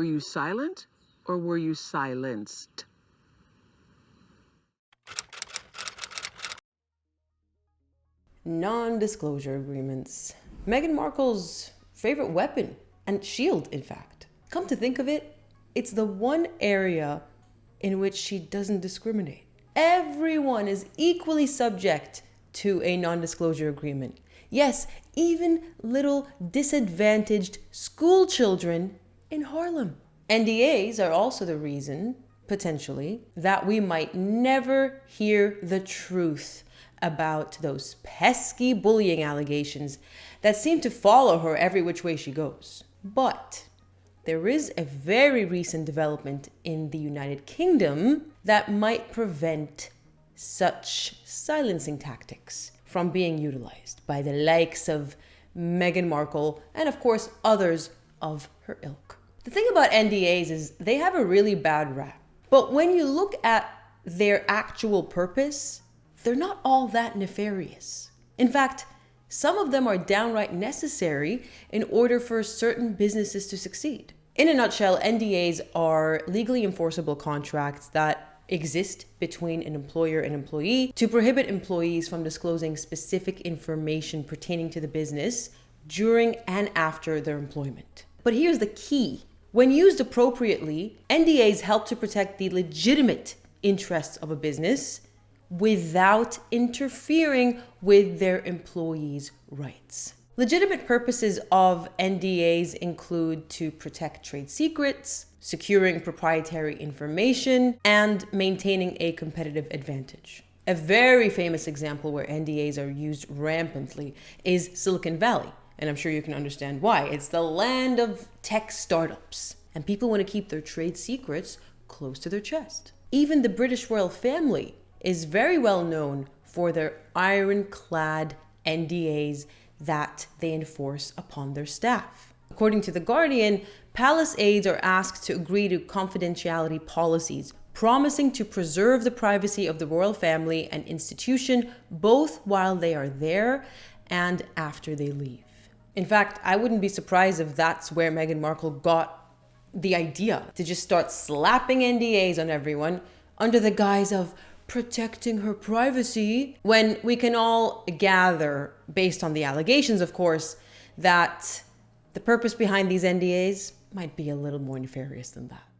Were you silent or were you silenced? Non-disclosure agreements. Meghan Markle's favorite weapon and shield, in fact. Come to think of it, it's the one area in which she doesn't discriminate. Everyone is equally subject to a non-disclosure agreement. Yes, even little disadvantaged school children in Harlem. NDAs are also the reason, potentially, that we might never hear the truth about those pesky bullying allegations that seem to follow her every which way she goes. But there is a very recent development in the United Kingdom that might prevent such silencing tactics from being utilized by the likes of Meghan Markle and, of course, others of her ilk. The thing about NDAs is they have a really bad rap. But when you look at their actual purpose, they're not all that nefarious. In fact, some of them are downright necessary in order for certain businesses to succeed. In a nutshell, NDAs are legally enforceable contracts that exist between an employer and employee to prohibit employees from disclosing specific information pertaining to the business during and after their employment. But here's the key. When used appropriately, NDAs help to protect the legitimate interests of a business without interfering with their employees' rights. Legitimate purposes of NDAs include to protect trade secrets, securing proprietary information, and maintaining a competitive advantage. A very famous example where NDAs are used rampantly is Silicon Valley, and I'm sure you can understand why. It's the land of tech startups, and people want to keep their trade secrets close to their chest. Even the British royal family is very well known for their ironclad NDAs that they enforce upon their staff. According to The Guardian, palace aides are asked to agree to confidentiality policies, promising to preserve the privacy of the royal family and institution both while they are there and after they leave. In fact, I wouldn't be surprised if that's where Meghan Markle got the idea to just start slapping NDAs on everyone under the guise of protecting her privacy, when we can all gather, based on the allegations, of course, that the purpose behind these NDAs might be a little more nefarious than that.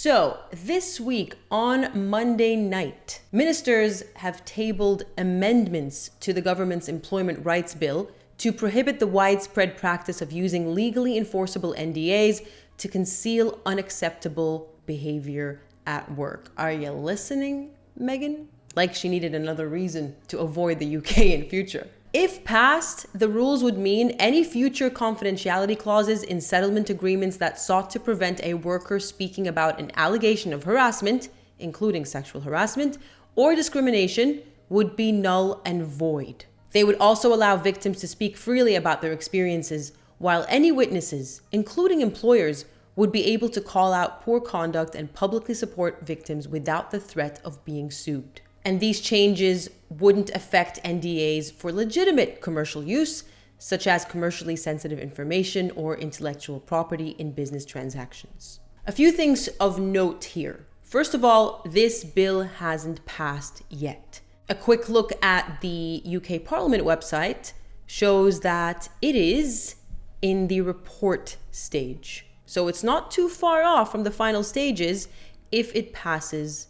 So, this week on Monday night, ministers have tabled amendments to the government's employment rights bill to prohibit the widespread practice of using legally enforceable NDAs to conceal unacceptable behavior at work. Are you listening, Meghan? Like she needed another reason to avoid the UK in future. If passed, the rules would mean any future confidentiality clauses in settlement agreements that sought to prevent a worker speaking about an allegation of harassment, including sexual harassment, or discrimination, would be null and void. They would also allow victims to speak freely about their experiences, while any witnesses, including employers, would be able to call out poor conduct and publicly support victims without the threat of being sued. And these changes wouldn't affect NDAs for legitimate commercial use, such as commercially sensitive information or intellectual property in business transactions. A few things of note here. First of all, this bill hasn't passed yet. A quick look at the UK Parliament website shows that it is in the report stage. So it's not too far off from the final stages if it passes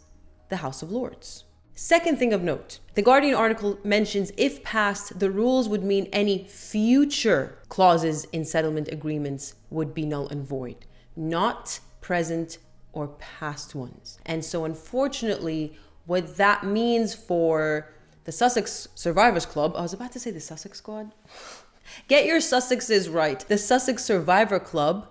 the House of Lords. Second thing of note, the Guardian article mentions if passed, the rules would mean any future clauses in settlement agreements would be null and void, not present or past ones. And so unfortunately, what that means for the Sussex Survivors Club, I was about to say the Sussex Squad. Get your Sussexes right. The Sussex Survivor Club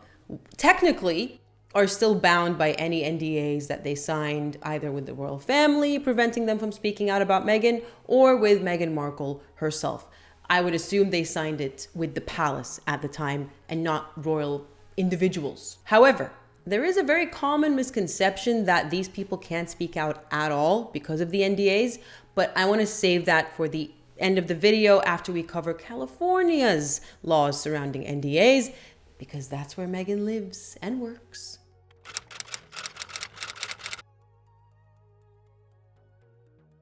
technically are still bound by any NDAs that they signed either with the royal family, preventing them from speaking out about Meghan, or with Meghan Markle herself. I would assume they signed it with the palace at the time and not royal individuals. However, there is a very common misconception that these people can't speak out at all because of the NDAs, but I want to save that for the End of the video after we cover California's laws surrounding NDAs, because that's where Meghan lives and works.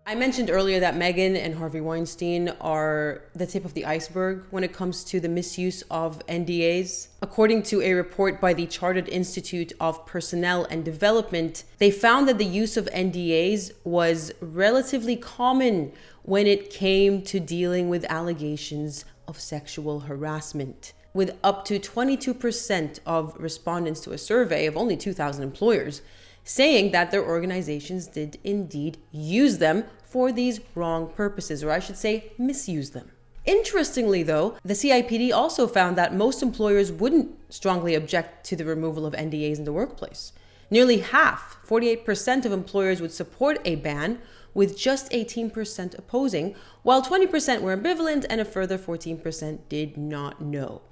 I mentioned earlier that Meghan and Harvey Weinstein are the tip of the iceberg when it comes to the misuse of NDAs. According to a report by the Chartered Institute of Personnel and Development, they found that the use of NDAs was relatively common when it came to dealing with allegations of sexual harassment, with up to 22% of respondents to a survey of only 2,000 employers saying that their organizations did indeed use them for these wrong purposes, or I should say misuse them. Interestingly though, the CIPD also found that most employers wouldn't strongly object to the removal of NDAs in the workplace. Nearly half, 48% of employers would support a ban, with just 18% opposing, while 20% were ambivalent and a further 14% did not know.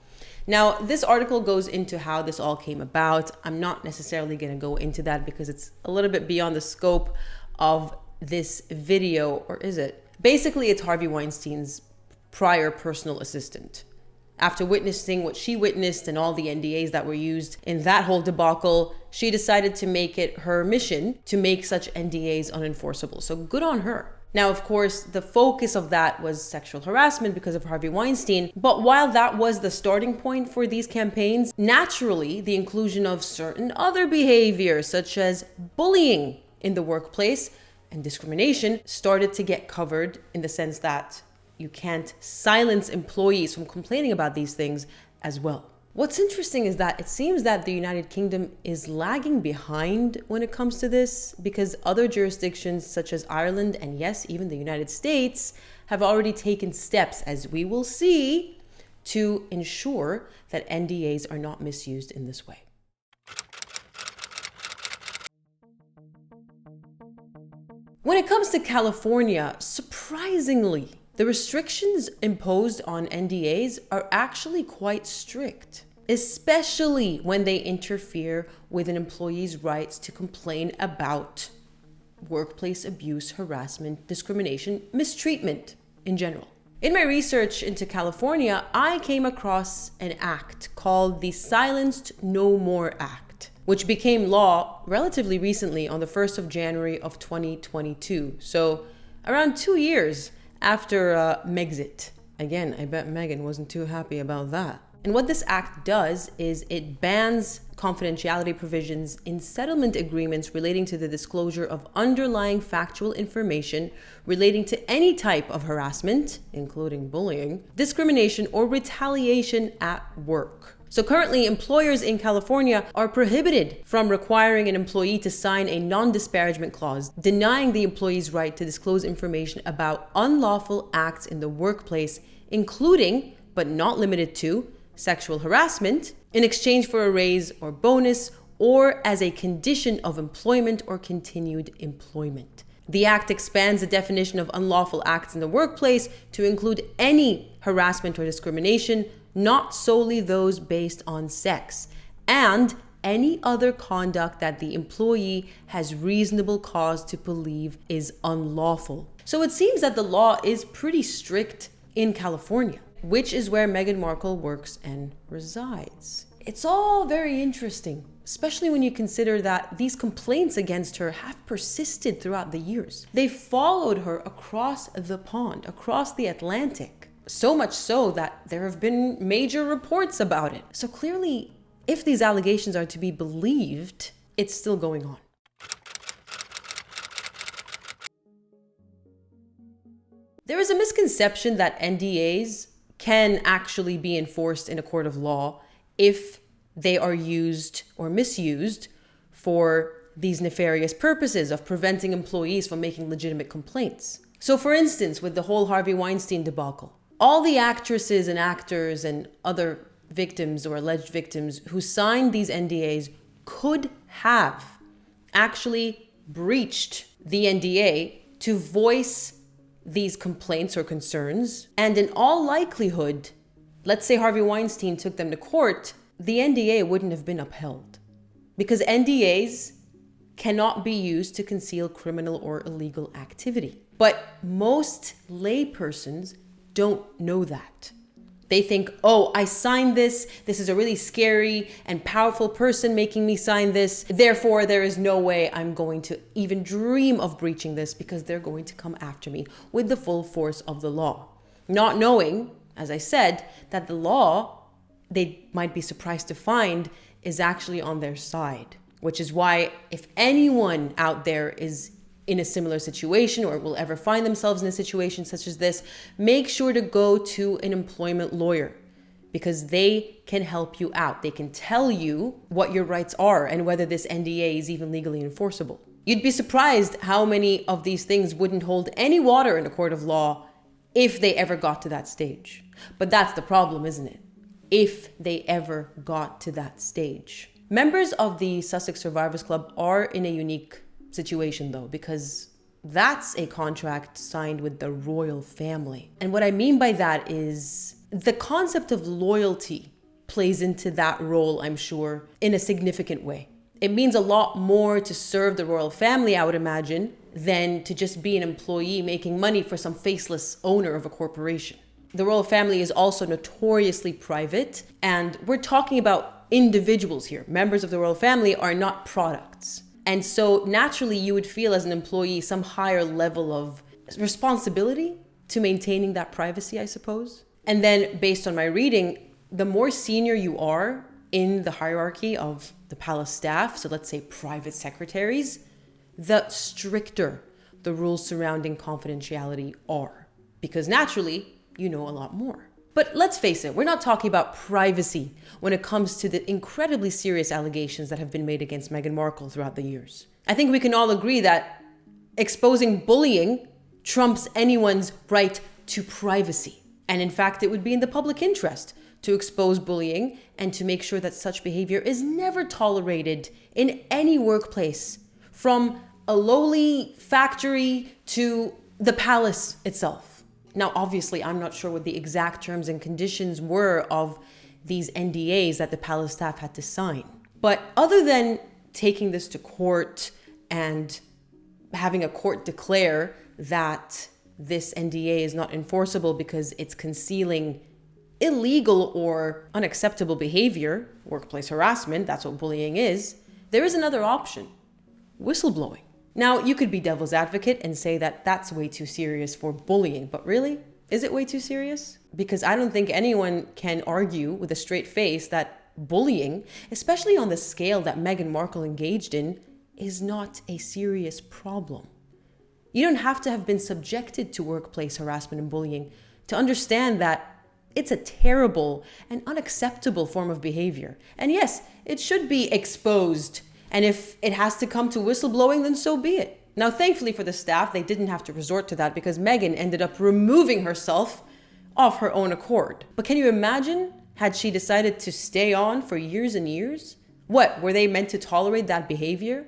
Now, this article goes into how this all came about. I'm not necessarily going to go into that because it's a little bit beyond the scope of this video, or is it? Basically, it's Harvey Weinstein's prior personal assistant. After witnessing what she witnessed and all the NDAs that were used in that whole debacle, she decided to make it her mission to make such NDAs unenforceable. So good on her. Now, of course, the focus of that was sexual harassment because of Harvey Weinstein. But while that was the starting point for these campaigns, naturally, the inclusion of certain other behaviors, such as bullying in the workplace and discrimination, started to get covered, in the sense that you can't silence employees from complaining about these things as well. What's interesting is that it seems that the United Kingdom is lagging behind when it comes to this, because other jurisdictions such as Ireland and yes, even the United States have already taken steps, as we will see, to ensure that NDAs are not misused in this way. When it comes to California, surprisingly, the restrictions imposed on NDAs are actually quite strict, especially when they interfere with an employee's rights to complain about workplace abuse, harassment, discrimination, mistreatment in general. In my research into California, I came across an act called the Silenced No More Act, which became law relatively recently on the 1st of January of 2022. So around 2 years after Megxit. Again, I bet Meghan wasn't too happy about that. And what this act does is it bans confidentiality provisions in settlement agreements relating to the disclosure of underlying factual information relating to any type of harassment, including bullying, discrimination, or retaliation at work. So currently, employers in California are prohibited from requiring an employee to sign a non-disparagement clause, denying the employee's right to disclose information about unlawful acts in the workplace, including, but not limited to, sexual harassment, in exchange for a raise or bonus, or as a condition of employment or continued employment. The Act expands the definition of unlawful acts in the workplace to include any harassment or discrimination, not solely those based on sex, and any other conduct that the employee has reasonable cause to believe is unlawful. So it seems that the law is pretty strict in California, which is where Meghan Markle works and resides. It's all very interesting, especially when you consider that these complaints against her have persisted throughout the years. They followed her across the pond, across the Atlantic. So much so that there have been major reports about it. So clearly, if these allegations are to be believed, it's still going on. There is a misconception that NDAs can actually be enforced in a court of law if they are used or misused for these nefarious purposes of preventing employees from making legitimate complaints. So for instance, with the whole Harvey Weinstein debacle, all the actresses and actors and other victims or alleged victims who signed these NDAs could have actually breached the NDA to voice these complaints or concerns. And in all likelihood, let's say Harvey Weinstein took them to court, the NDA wouldn't have been upheld, because NDAs cannot be used to conceal criminal or illegal activity. But most laypersons don't know that. They think, oh, I signed this. This is a really scary and powerful person making me sign this. Therefore, there is no way I'm going to even dream of breaching this because they're going to come after me with the full force of the law. Not knowing, as I said, that the law, they might be surprised to find, is actually on their side. Which is why if anyone out there is in a similar situation or will ever find themselves in a situation such as this, make sure to go to an employment lawyer because they can help you out. They can tell you what your rights are and whether this NDA is even legally enforceable. You'd be surprised how many of these things wouldn't hold any water in a court of law if they ever got to that stage. But that's the problem, isn't it? If they ever got to that stage. Members of the Sussex Survivors Club are in a unique situation though, because that's a contract signed with the royal family. And what I mean by that is the concept of loyalty plays into that role, I'm sure, in a significant way. It means a lot more to serve the royal family, I would imagine, than to just be an employee making money for some faceless owner of a corporation. The royal family is also notoriously private, and we're talking about individuals here. Members of the royal family are not products. And so naturally you would feel as an employee some higher level of responsibility to maintaining that privacy, I suppose. And then based on my reading, the more senior you are in the hierarchy of the palace staff, so let's say private secretaries, the stricter the rules surrounding confidentiality are. Because naturally, you know a lot more. But let's face it, we're not talking about privacy when it comes to the incredibly serious allegations that have been made against Meghan Markle throughout the years. I think we can all agree that exposing bullying trumps anyone's right to privacy. And in fact, it would be in the public interest to expose bullying and to make sure that such behavior is never tolerated in any workplace, from a lowly factory to the palace itself. Now, obviously, I'm not sure what the exact terms and conditions were of these NDAs that the palace staff had to sign. But other than taking this to court and having a court declare that this NDA is not enforceable because it's concealing illegal or unacceptable behavior, workplace harassment, that's what bullying is, there is another option: whistleblowing. Now, you could be devil's advocate and say that that's way too serious for bullying, but really, is it way too serious? Because I don't think anyone can argue with a straight face that bullying, especially on the scale that Meghan Markle engaged in, is not a serious problem. You don't have to have been subjected to workplace harassment and bullying to understand that it's a terrible and unacceptable form of behavior. And yes, it should be exposed. And if it has to come to whistleblowing, then so be it. Now, thankfully for the staff, they didn't have to resort to that because Meghan ended up removing herself of her own accord. But can you imagine had she decided to stay on for years and years? What, were they meant to tolerate that behavior?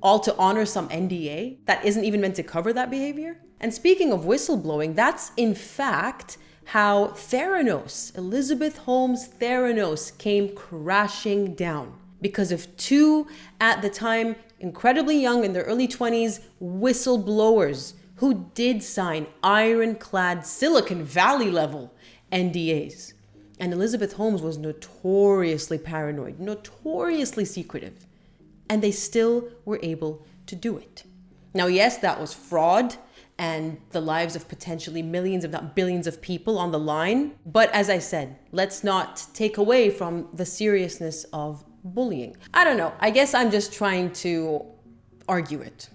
All to honor some NDA that isn't even meant to cover that behavior? And speaking of whistleblowing, that's in fact how Theranos, Elizabeth Holmes Theranos, came crashing down. Because of two, at the time, incredibly young, in their early 20s, whistleblowers who did sign ironclad Silicon Valley level NDAs. And Elizabeth Holmes was notoriously paranoid, notoriously secretive, and they still were able to do it. Now, yes, that was fraud and the lives of potentially millions, if not billions of people on the line. But as I said, let's not take away from the seriousness of bullying. I don't know. I guess I'm just trying to argue it.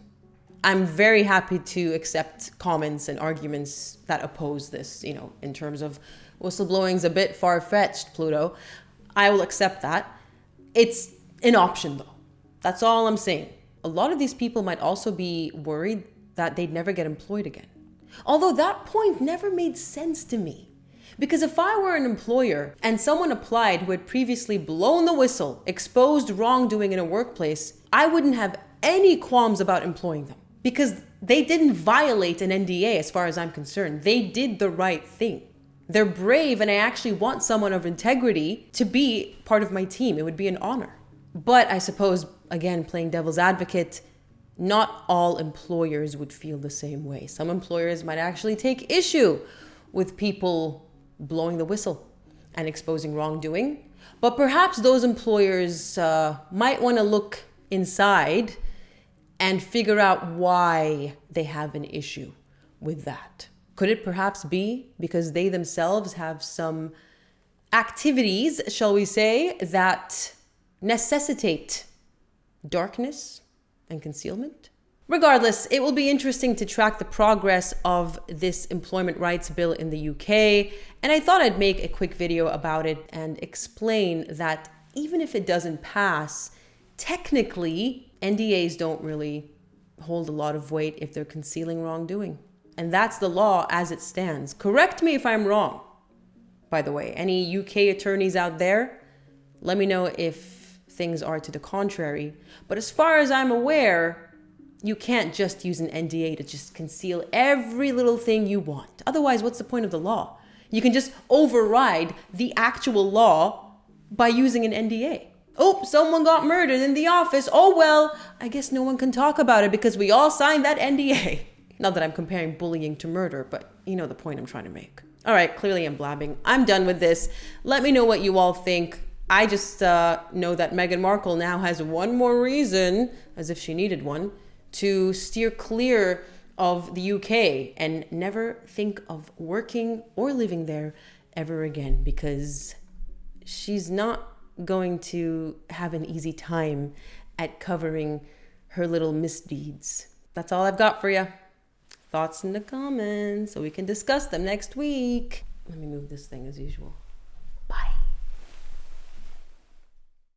I'm very happy to accept comments and arguments that oppose this, in terms of whistleblowing's a bit far-fetched, Pluto. I will accept that. It's an option though. That's all I'm saying. A lot of these people might also be worried that they'd never get employed again. Although that point never made sense to me. Because if I were an employer and someone applied who had previously blown the whistle, exposed wrongdoing in a workplace, I wouldn't have any qualms about employing them. Because they didn't violate an NDA as far as I'm concerned. They did the right thing. They're brave, and I actually want someone of integrity to be part of my team. It would be an honor. But I suppose, again, playing devil's advocate, not all employers would feel the same way. Some employers might actually take issue with people blowing the whistle and exposing wrongdoing. But perhaps those employers might want to look inside and figure out why they have an issue with that. Could it perhaps be because they themselves have some activities, shall we say, that necessitate darkness and concealment? Regardless, it will be interesting to track the progress of this employment rights bill in the UK, and I thought I'd make a quick video about it and explain that even if it doesn't pass, technically, NDAs don't really hold a lot of weight if they're concealing wrongdoing. And that's the law as it stands. Correct me if I'm wrong, by the way. Any UK attorneys out there, let me know if things are to the contrary. But as far as I'm aware, you can't just use an NDA to just conceal every little thing you want. Otherwise, what's the point of the law? You can just override the actual law by using an NDA. Oh, someone got murdered in the office. Oh, well, I guess no one can talk about it because we all signed that NDA. Not that I'm comparing bullying to murder, but you know the point I'm trying to make. All right, clearly I'm blabbing. I'm done with this. Let me know what you all think. I just know that Meghan Markle now has one more reason, as if she needed one, to steer clear of the UK and never think of working or living there ever again, because she's not going to have an easy time at covering her little misdeeds. That's all I've got for you. Thoughts in the comments so we can discuss them next week. Let me move this thing as usual.